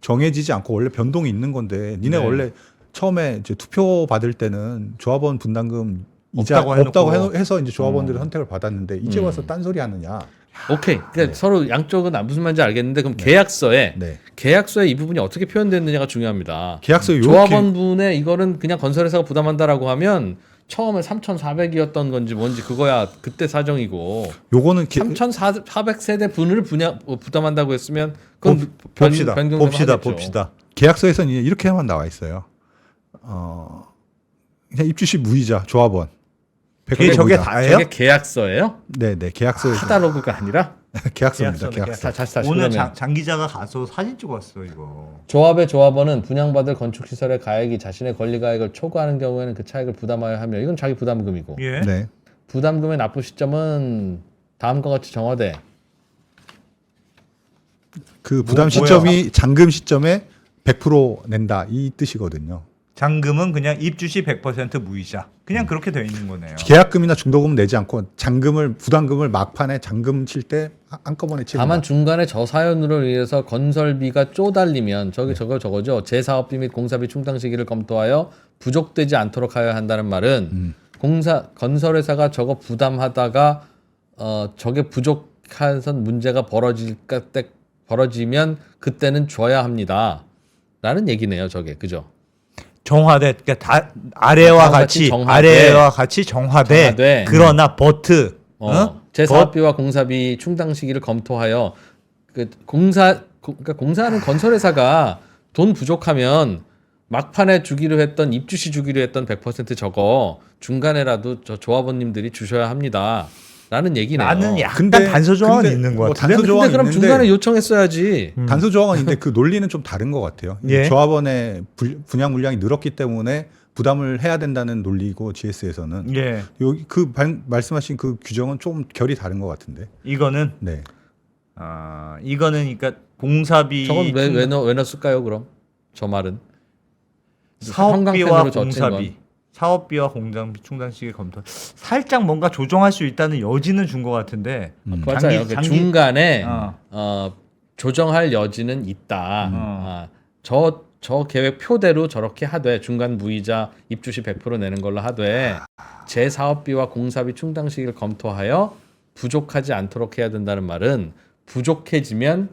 정해지지 않고 원래 변동이 있는 건데 니네 네. 원래 처음에 이제 투표 받을 때는 조합원 분담금 없다고 없다고 해서 이제 조합원들이 선택을 받았는데 이제 와서 딴소리 하느냐. 오케이. 그러니까 네. 서로 양쪽은 무슨 말인지 알겠는데 그럼 계약서에 네. 계약서에 이 부분이 어떻게 표현됐느냐가 중요합니다. 계약서 요렇게 조합원분의 이거는 그냥 건설회사가 부담한다라고 하면 처음에 3,400이었던 건지 뭔지 그거야 그때 사정이고 요거는 3,400세대 분을 부담한다고 했으면 그건 봅시다. 변경되면 봅시다. 하겠죠. 봅시다. 계약서에서는 이렇게만 나와 있어요. 그냥 입주시 무이자 조합원. 그게 저게 무이자. 다예요? 저게 계약서예요? 네네 계약서에서 카탈로그가 아니라 계약서입니다. 계약서네, 계약서. 다시 오늘 그러면. 장 기자가 가서 사진 찍었어 이거. 조합의 조합원은 분양받을 건축시설의 가액이 자신의 권리가액을 초과하는 경우에는 그 차액을 부담하여야 하며 이건 자기 부담금이고 예. 네. 부담금의 납부 시점은 다음과 같이 정하되 그 부담 뭐야? 시점이 잔금 시점에 100% 낸다 이 뜻이거든요. 잔금은 그냥 입주시 100% 무이자. 그냥 그렇게 되어 있는 거네요. 계약금이나 중도금 내지 않고 부담금을 막판에 잔금 칠 때 한꺼번에 치는 다만 중간에 저 사연으로 인해서 건설비가 쪼달리면 저거죠. 재사업비 및 공사비 충당 시기를 검토하여 부족되지 않도록 하여야 한다는 말은 건설회사가 저거 부담하다가 저게 부족한 선 문제가 벌어지면 그때는 줘야 합니다. 라는 얘기네요. 저게 그죠? 정화돼. 그러니까 다 아래와 같이 정화돼. 아래와 같이 정화돼. 정화돼. 그러나 버트 재사업비와 공사비 충당 시기를 검토하여 그러니까 공사하는 건설회사가 돈 부족하면 막판에 주기로 했던 입주시 주기로 했던 100% 저거 중간에라도 저 조합원님들이 주셔야 합니다. 라는 얘기네요. 나는 약간 근데- 단서 조항은 근데 있는 것 뭐 같은데. 단서 조항 근데 그럼 있는데 중간에 요청했어야지. 단서 조항인데 그 논리는 좀 다른 것 같아요. 예. 조합원의 분양 물량이 늘었기 때문에 부담을 해야 된다는 논리고 GS에서는 예. 여기 말씀하신 그 규정은 좀 결이 다른 것 같은데. 이거는 네. 이거는 그러니까 공사비 저건 왜 넣었을까요? 그럼 저 말은 사업비와 형광펜으로 젖힌 공사비. 사업비와 공장비 충당 시기 검토. 살짝 뭔가 조정할 수 있다는 여지는 준 것 같은데. 맞아요. 그 중간에 어. 조정할 여지는 있다. 저 계획 표대로 저렇게 하되 중간 무이자 입주시 100% 내는 걸로 하되 재사업비와 공사비 충당 시기를 검토하여 부족하지 않도록 해야 된다는 말은 부족해지면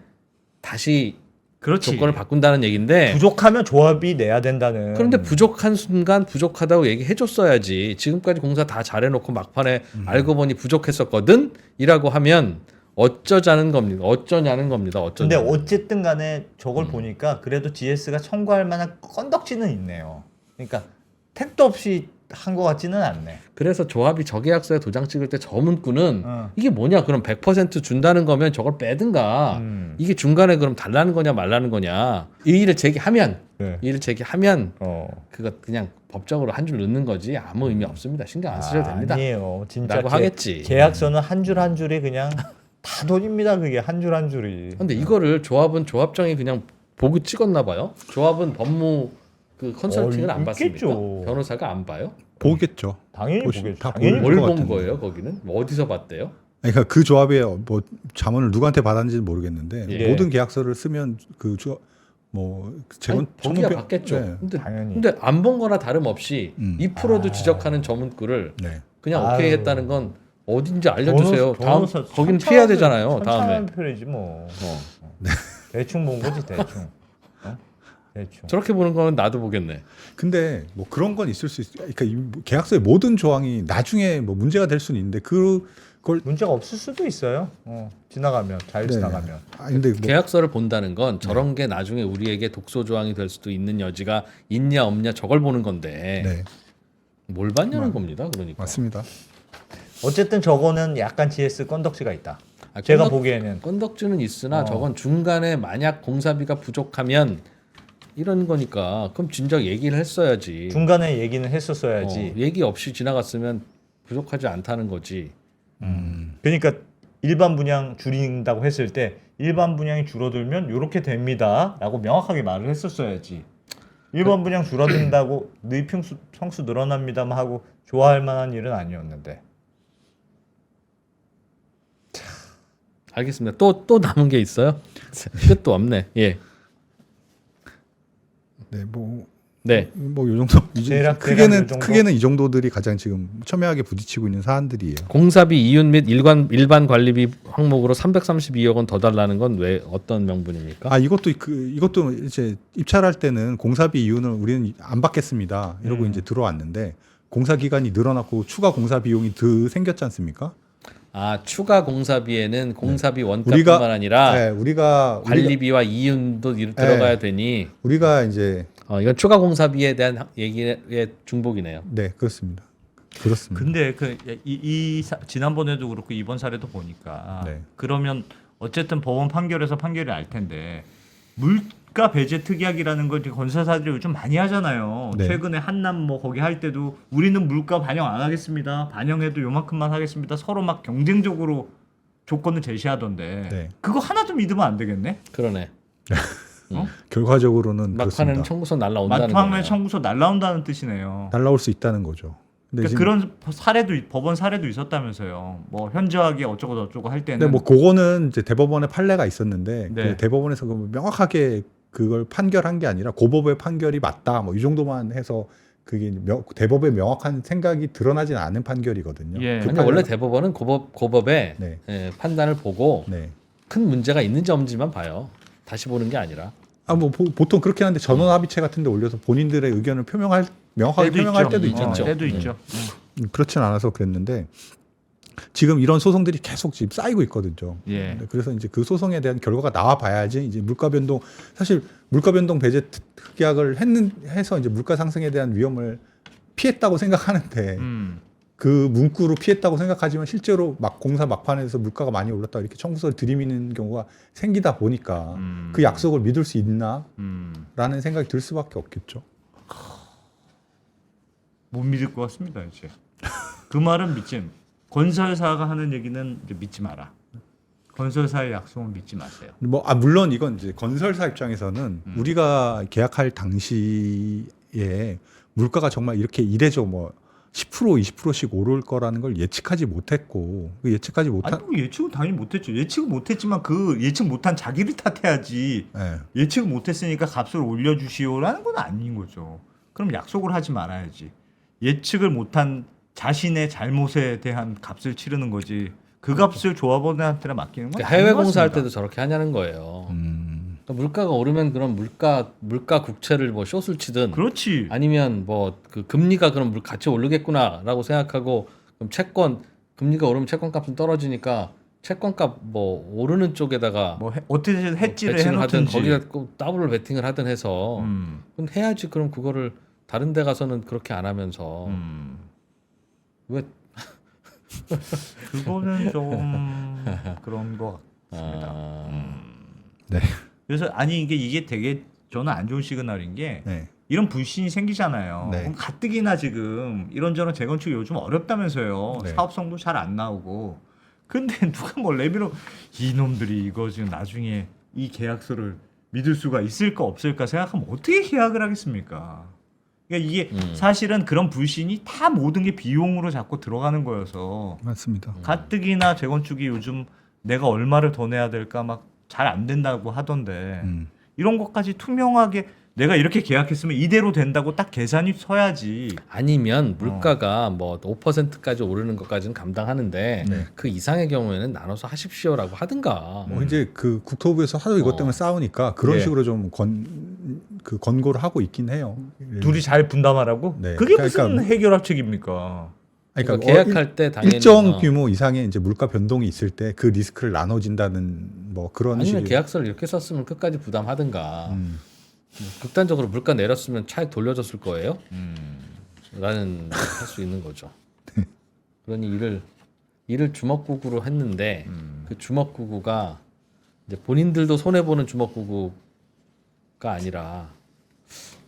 다시 그렇지. 조건을 바꾼다는 얘기인데 부족하면 조합이 내야 된다는. 그런데 부족한 순간 부족하다고 얘기해줬어야지. 지금까지 공사 다 잘해놓고 막판에 알고 보니 부족했었거든? 이라고 하면 어쩌냐는 겁니다. 근데 어쨌든 간에 저걸 보니까 그래도 GS가 청구할 만한 건덕지는 있네요. 그러니까 택도 없이 한 것 같지는 않네. 그래서 조합이 저계약서에 도장 찍을 때 저 문구는 이게 뭐냐? 그럼 100% 준다는 거면 저걸 빼든가. 이게 중간에 그럼 달라는 거냐 말라는 거냐? 이의를 제기하면 네. 그거 그냥 법적으로 한 줄 넣는 거지 아무 의미 없습니다. 신경 안 쓰셔도 됩니다. 아니에요. 진짜 라고 하겠지. 계약서는 한 줄 한 줄이 그냥 다 돈입니다. 그게 한 줄 한 줄이. 근데 이거를 조합은 조합장이 그냥 보고 찍었나 봐요. 조합은 법무 그 컨설팅을 안 봤습니까? 있겠죠. 변호사가 안 봐요? 보겠죠. 당연히 보시- 보겠죠. 다 당연히 볼 뭘 것 본 같은데. 거예요? 거기는 어디서 봤대요? 그러니까 그 조합의 뭐 자문을 누구한테 받았는지는 모르겠는데 예. 모든 계약서를 쓰면 재건 보기가 청구표- 봤겠죠. 네. 당연히. 근데 안 본 거나 다름없이 2%도 지적하는 저 문구를 네. 그냥 아유. 오케이 했다는 건 어딘지 알려주세요. 다음 변호사 거기는 천차만별- 피해야 되잖아요. 다음에. 천차만별이지 뭐. 대충 본 거지 대충. 대충. 저렇게 보는 거는 나도 보겠네. 근데 뭐 그런 건 있을 수 있어요. 그러니까 이 계약서의 모든 조항이 나중에 뭐 문제가 될 수는 있는데 그걸 문제가 없을 수도 있어요. 지나가면 잘 네. 지나가면. 근데 뭐 계약서를 본다는 건 저런 게 나중에 우리에게 독소 조항이 될 수도 있는 여지가 있냐 없냐 저걸 보는 건데 네, 뭘 봤냐는 겁니다. 그러니까. 맞습니다. 어쨌든 저거는 약간 GS 건덕지가 있다. 제가 보기에는 건덕지는 있으나 저건 중간에 만약 공사비가 부족하면 이런 거니까 그럼 진작 얘기를 했어야지. 중간에 얘기는 했었어야지. 얘기 없이 지나갔으면 부족하지 않다는 거지. 그러니까 일반 분양 줄인다고 했을 때 일반 분양이 줄어들면 이렇게 됩니다라고 명확하게 말을 했었어야지. 일반 분양 줄어든다고 의 평수 늘어납니다만 하고 좋아할 만한 일은 아니었는데. 알겠습니다. 또 남은 게 있어요? 끝도 없네. 예. 네, 네. 요 정도. 대략 크게는 요 정도? 크게는 이 정도들이 가장 지금 첨예하게 부딪히고 있는 사안들이에요. 공사비 이윤 및 일반 관리비 항목으로 332억 원 더 달라는 건 왜 어떤 명분입니까? 이것도 이제 입찰할 때는 공사비 이윤을 우리는 안 받겠습니다. 이러고 이제 들어왔는데 공사 기간이 늘어났고 추가 공사 비용이 더 생겼지 않습니까? 추가 공사비에는 공사비 원가뿐만 아니라 우리가 관리비와 이윤도 들어가야 되니 우리가 이제 이건 추가 공사비에 대한 얘기의 중복이네요. 네, 그렇습니다. 그렇습니다. 근데 지난번에도 그렇고 이번 사례도 보니까 네. 그러면 어쨌든 법원 판결에서 판결이 알 텐데 물가 배제 특약이라는 걸 건설사들이 요즘 많이 하잖아요. 네. 최근에 한남 거기 할 때도 우리는 물가 반영 안 하겠습니다. 반영해도 요만큼만 하겠습니다. 서로 막 경쟁적으로 조건을 제시하던데 네. 그거 하나도 믿으면 안 되겠네. 그러네. 결과적으로는 막판에는 그렇습니다. 청구서 날라온다는 마트하면 거예요. 청구서 날라온다는 뜻이네요. 날라올 수 있다는 거죠. 근데 그러니까 그런 사례도 법원 사례도 있었다면서요. 현저하게 어쩌고 저쩌고 할 때는. 근데 그거는 이제 대법원의 판례가 있었는데 네. 그 대법원에서 명확하게 그걸 판결한 게 아니라 고법의 판결이 맞다 이 정도만 해서 그게 대법의 명확한 생각이 드러나지는 않은 판결이거든요. 예. 그 근데 원래 대법원은 고법의 네. 판단을 보고 네. 큰 문제가 있는지 없는지만 봐요. 다시 보는 게 아니라. 보통 그렇게 하는데 전원 합의체 같은 데 올려서 본인들의 의견을 명확하게 표명할 때도 있잖아요. 때도 있죠. 그렇진 않아서 그랬는데 지금 이런 소송들이 계속 지금 쌓이고 있거든요. 예. 그래서 이제 그 소송에 대한 결과가 나와 봐야지 이제 사실 물가 변동 배제 특약을 해서 이제 물가 상승에 대한 위험을 피했다고 생각하는데 그 문구로 피했다고 생각하지만 실제로 공사 막판에서 물가가 많이 올랐다 이렇게 청구서를 들이미는 경우가 생기다 보니까 그 약속을 믿을 수 있나라는 생각이 들 수밖에 없겠죠. 못 믿을 것 같습니다. 이제 그 말은 건설사가 하는 얘기는 이제 믿지 마라. 건설사의 약속은 믿지 마세요. 물론 이건 이제 건설사 입장에서는 우리가 계약할 당시에 물가가 정말 이렇게 이래저 10% 20%씩 오를 거라는 걸 예측하지 못했고 예측하지 못한 예측은 당연히 못했죠. 예측은 못했지만 그 예측 못한 자기를 탓해야지. 네. 예측을 못했으니까 값을 올려주시오라는 건 아닌 거죠. 그럼 약속을 하지 말아야지. 예측을 못한 자신의 잘못에 대한 값을 치르는 거지. 그 값을 조합원한테 맡기는 건 해외 아닌 것 공사할 같습니다. 때도 저렇게 하냐는 거예요. 그러니까 물가가 오르면 그럼 물가 국채를 쇼를 치든 그렇지. 아니면 그 금리가 그럼 같이 오르겠구나라고 생각하고 그럼 금리가 오르면 채권값은 떨어지니까 채권값 오르는 쪽에다가 어떻게든 해지를 배팅을 하든 해놓든지. 거기다 더블 배팅을 하든 해서 그럼 해야지. 그럼 그거를 다른 데 가서는 그렇게 안 하면서 왜 그거는 좀 그런 것 같습니다. 네. 그래서 이게 되게 저는 안 좋은 시그널인 게 네. 이런 불신이 생기잖아요. 네. 그럼 가뜩이나 지금 이런저런 재건축이 요즘 어렵다면서요. 네. 사업성도 잘 안 나오고. 근데 누가 내밀어 이놈들이 이거 지금 나중에 이 계약서를 믿을 수가 있을까 없을까 생각하면 어떻게 계약을 하겠습니까? 그러니까 이게 사실은 그런 불신이 다 모든 게 비용으로 자꾸 들어가는 거여서 맞습니다. 가뜩이나 재건축이 요즘 내가 얼마를 더 내야 될까 막 잘 안 된다고 하던데 이런 것까지 투명하게 내가 이렇게 계약했으면 이대로 된다고 딱 계산이 서야지. 아니면 물가가 5%까지 오르는 것까지는 감당하는데 그 이상의 경우에는 나눠서 하십시오라고 하든가. 이제 그 국토부에서 하도 이것 때문에 싸우니까 그런 예. 식으로 좀 권고를 하고 있긴 해요. 둘이 잘 분담하라고? 네. 그게 그러니까 무슨 해결합책입니까? 그러니까 계약할 때 당연히 일정 규모 이상의 이제 물가 변동이 있을 때 그 리스크를 나눠진다는 그런 아니면 식의 계약서를 이렇게 썼으면 끝까지 부담하든가. 극단적으로 물가 내렸으면 차에 돌려줬을 거예요? 라는 할 수 있는 거죠. 그러니 일을 주먹구구로 했는데 그 주먹구구가 이제 본인들도 손해 보는 주먹구구가 아니라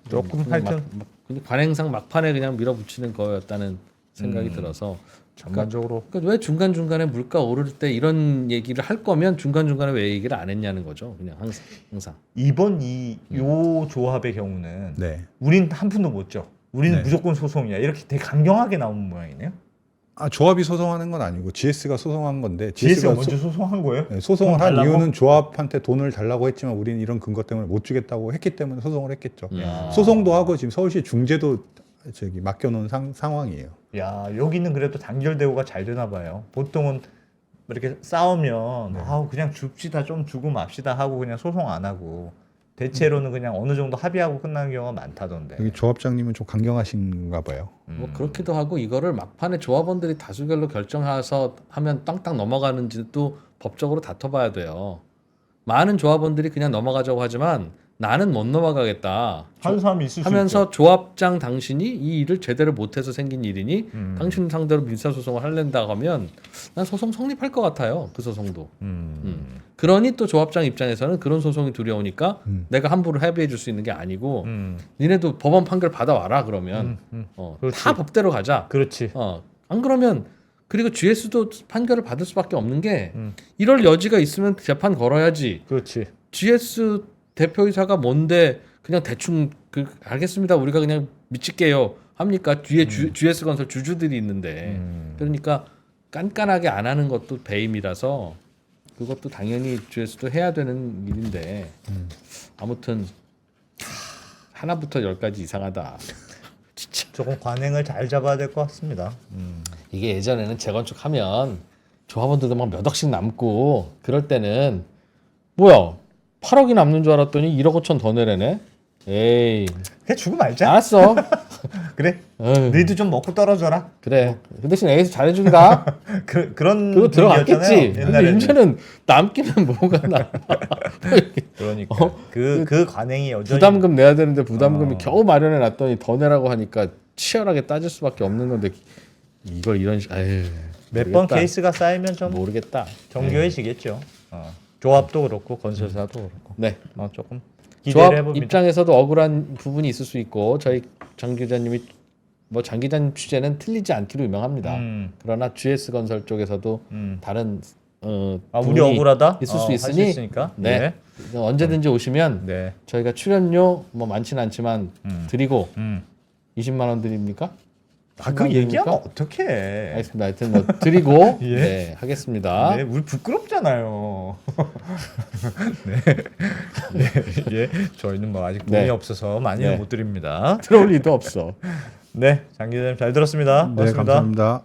조금 그냥 하여튼 그냥 관행상 막판에 그냥 밀어붙이는 거였다는 생각이 들어서 전반적으로 그러니까 왜 중간 중간에 물가 오를 때 이런 얘기를 할 거면 중간 중간에 왜 얘기를 안 했냐는 거죠. 그냥 항상. 이번 요 조합의 경우는 네. 우린 한 푼도 못 줘. 우리는 네. 무조건 소송이야. 이렇게 되게 강경하게 나오는 모양이네요. 조합이 소송하는 건 아니고 GS가 소송한 건데 GS가 먼저 소송한 거예요? 네, 소송을 돈 한 달라고? 이유는 조합한테 돈을 달라고 했지만 우리는 이런 근거 때문에 못 주겠다고 했기 때문에 소송을 했겠죠. 야. 소송도 하고 지금 서울시 중재도 저기 맡겨놓은 상황이에요. 야, 여기는 그래도 단결 대우가 잘 되나 봐요. 보통은 이렇게 싸우면 아우 그냥 줍시다, 좀 주고 맙시다 하고 그냥 소송 안 하고 대체로는 그냥 어느 정도 합의하고 끝나는 경우가 많다던데. 여기 조합장님은 좀 강경하신가 봐요. 뭐 그렇기도 하고 이거를 막판에 조합원들이 다수결로 결정해서 하면 땅땅 넘어가는지도 법적으로 다퉈봐야 돼요. 많은 조합원들이 그냥 넘어가자고 하지만 나는 못 넘어가겠다 하는 사람이 있을 수 하면서 있죠. 조합장 당신이 이 일을 제대로 못해서 생긴 일이니 당신 상대로 민사소송을 하려고 하면 난 소송 성립할 것 같아요. 그 소송도. 그러니 또 조합장 입장에서는 그런 소송이 두려우니까 내가 함부로 합의해 줄 수 있는 게 아니고 니네도 법원 판결 받아와라 그러면 그렇지. 다 법대로 가자. 그렇지. 안 그러면 그리고 GS도 판결을 받을 수밖에 없는 게 이럴 여지가 있으면 재판 걸어야지. 그렇지. GS 대표이사가 뭔데 그냥 대충 알겠습니다. 우리가 그냥 미칠게요. 합니까? 뒤에 GS 건설 주주들이 있는데 그러니까 깐깐하게 안 하는 것도 배임이라서 그것도 당연히 GS도 해야 되는 일인데 아무튼 하나부터 열까지 이상하다. 진짜 조금 관행을 잘 잡아야 될 것 같습니다. 이게 예전에는 재건축 하면 조합원들도 막 몇 억씩 남고 그럴 때는 뭐야 8억이 남는 줄 알았더니 1억 5천 더 내래네. 에이 그냥 주고 말자. 알았어. 그래. 에휴, 너희도 좀 먹고 떨어져라. 그래. 그 대신 A에서 잘해주기다. 그런 그거 들어갔겠지. 분위기였잖아요, 근데 옛날에는. 이제는 남기면 뭐가 나. 그러니까 그 관행이 여전히 부담금 내야 되는데 부담금이 겨우 마련해 놨더니 더 내라고 하니까 치열하게 따질 수밖에 없는 건데 이걸 이런 식. 에휴, 몇 번 모르겠다. 케이스가 쌓이면 좀 모르겠다. 정교해지겠죠. 조합도 그렇고 건설사도 그렇고. 네. 조금 조합 기대를 해봅니다. 입장에서도 억울한 부분이 있을 수 있고 저희 장 기자님이 뭐 장 기자님 취재는 틀리지 않기로 유명합니다. 그러나 GS 건설 쪽에서도 다른 우리 부분이 억울하다 있을 수 할 있으니 있으니까. 네. 언제든지 오시면 네. 저희가 출연료 뭐 많지는 않지만 드리고 20만 원 드립니까? 그 10만 얘기하면 원입니까? 어떡해. 알겠습니다. 하여튼 뭐 드리고 예. 네, 하겠습니다. 네, 우리 부끄럽잖아요. 예, 저희는 뭐 아직 돈이 네. 없어서 많이는 네. 못 드립니다. 들어올 리도 없어. 네, 장 기자님 잘 들었습니다. 네, 고맙습니다. 감사합니다.